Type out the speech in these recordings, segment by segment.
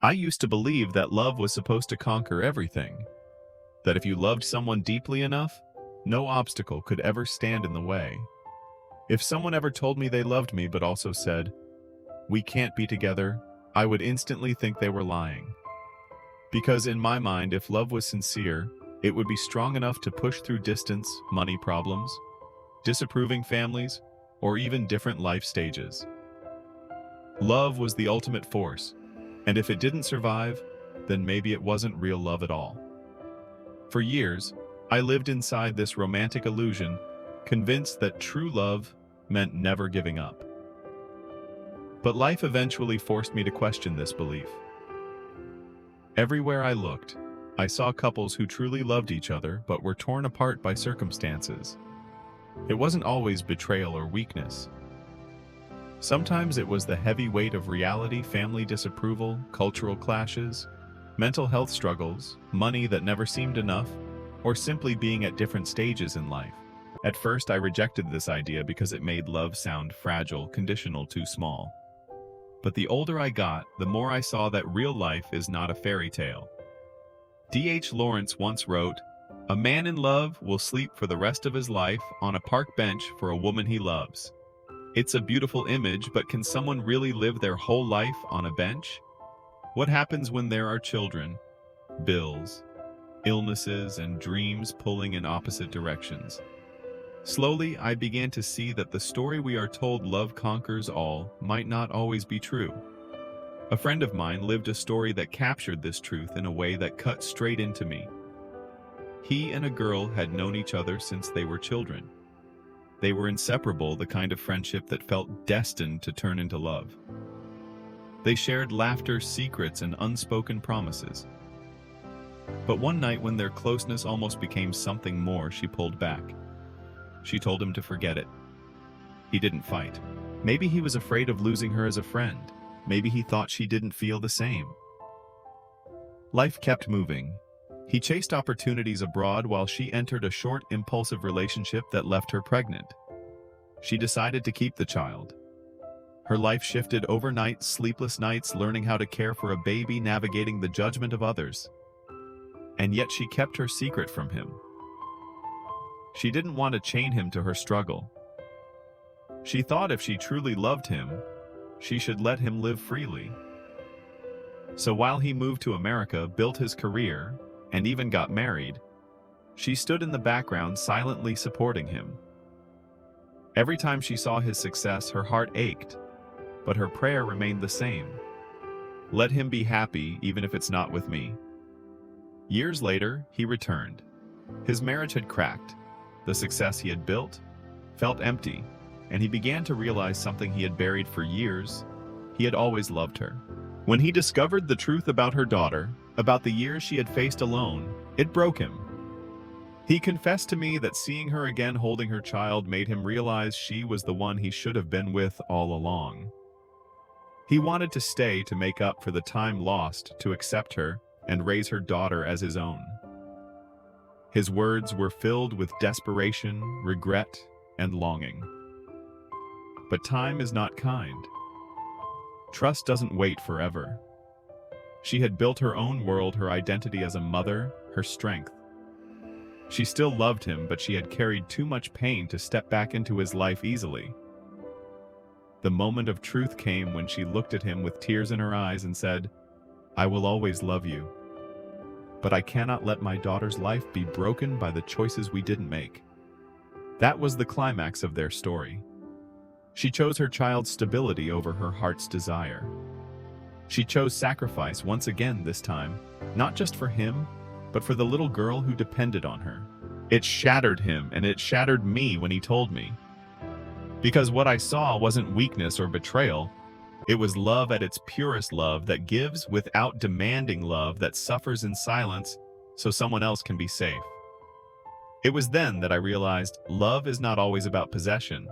I used to believe that love was supposed to conquer everything, that if you loved someone deeply enough, no obstacle could ever stand in the way. If someone ever told me they loved me but also said, "We can't be together," I would instantly think they were lying. Because in my mind, if love was sincere, it would be strong enough to push through distance, money problems, disapproving families, or even different life stages. Love was the ultimate force, and if it didn't survive, then maybe it wasn't real love at all. For years, I lived inside this romantic illusion, convinced that true love meant never giving up. But life eventually forced me to question this belief. Everywhere I looked, I saw couples who truly loved each other but were torn apart by circumstances. It wasn't always betrayal or weakness. Sometimes it was the heavy weight of reality, family disapproval, cultural clashes, mental health struggles, money that never seemed enough, or simply being at different stages in life. At first, I rejected this idea because it made love sound fragile, conditional, too small. But the older I got, the more I saw that real life is not a fairy tale. D.H. Lawrence once wrote, "A man in love will sleep for the rest of his life on a park bench for a woman he loves." It's a beautiful image, but can someone really live their whole life on a bench? What happens when there are children, bills, illnesses, and dreams pulling in opposite directions? Slowly, I began to see that the story we are told love conquers all might not always be true. A friend of mine lived a story that captured this truth in a way that cut straight into me. He and a girl had known each other since they were children. They were inseparable, the kind of friendship that felt destined to turn into love. They shared laughter, secrets, and unspoken promises. But one night when their closeness almost became something more, she pulled back. She told him to forget it. He didn't fight. Maybe he was afraid of losing her as a friend. Maybe he thought she didn't feel the same. Life kept moving. He chased opportunities abroad while she entered a short, impulsive relationship that left her pregnant. She decided to keep the child. Her life shifted overnight, sleepless nights, learning how to care for a baby, navigating the judgment of others. And yet she kept her secret from him. She didn't want to chain him to her struggle. She thought if she truly loved him, she should let him live freely. So while he moved to America, built his career, and even got married, she stood in the background silently supporting him. Every time she saw his success, her heart ached, but her prayer remained the same. Let him be happy, even if it's not with me. Years later, he returned. His marriage had cracked. The success he had built felt empty, and he began to realize something he had buried for years. He had always loved her. When he discovered the truth about her daughter, about the years she had faced alone, it broke him. He confessed to me that seeing her again holding her child made him realize she was the one he should have been with all along. He wanted to stay to make up for the time lost, to accept her and raise her daughter as his own. His words were filled with desperation, regret, and longing. But time is not kind. Trust doesn't wait forever. She had built her own world, her identity as a mother, her strength. She still loved him, but she had carried too much pain to step back into his life easily. The moment of truth came when she looked at him with tears in her eyes and said, "I will always love you. But I cannot let my daughter's life be broken by the choices we didn't make." That was the climax of their story. She chose her child's stability over her heart's desire. She chose sacrifice once again this time, not just for him, but for the little girl who depended on her. It shattered him, and it shattered me when he told me. Because what I saw wasn't weakness or betrayal. It was love at its purest, love that gives without demanding, love that suffers in silence so someone else can be safe. It was then that I realized love is not always about possession.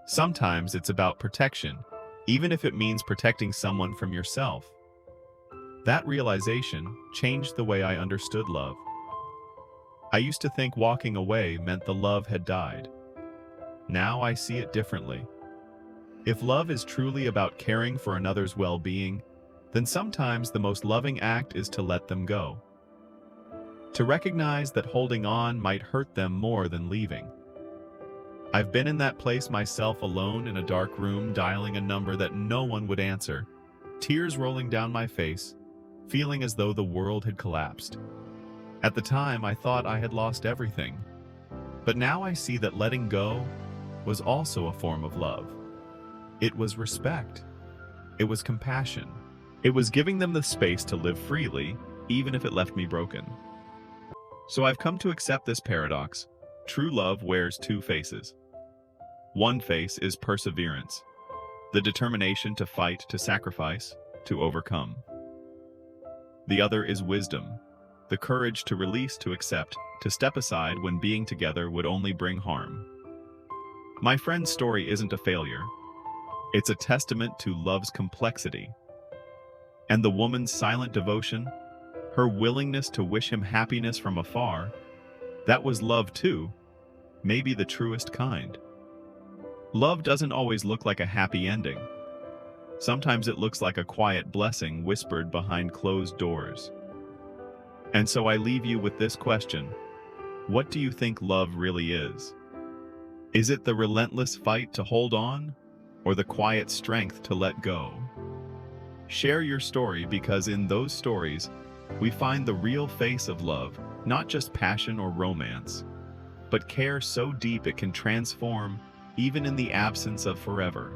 Sometimes it's about protection, even if it means protecting someone from yourself. That realization changed the way I understood love. I used to think walking away meant the love had died. Now I see it differently. If love is truly about caring for another's well-being, then sometimes the most loving act is to let them go. To recognize that holding on might hurt them more than leaving. I've been in that place myself, alone in a dark room, dialing a number that no one would answer, tears rolling down my face, feeling as though the world had collapsed. At the time, I thought I had lost everything. But now I see that letting go was also a form of love. It was respect. It was compassion. It was giving them the space to live freely, even if it left me broken. So I've come to accept this paradox. True love wears two faces. One face is perseverance, the determination to fight, to sacrifice, to overcome. The other is wisdom, the courage to release, to accept, to step aside when being together would only bring harm. My friend's story isn't a failure. It's a testament to love's complexity. And the woman's silent devotion, her willingness to wish him happiness from afar, that was love too, maybe the truest kind. Love doesn't always look like a happy ending. Sometimes it looks like a quiet blessing whispered behind closed doors. And so I leave you with this question. What do you think love really is? Is it the relentless fight to hold on, or the quiet strength to let go? Share your story, because in those stories, we find the real face of love, not just passion or romance, but care so deep it can transform even in the absence of forever.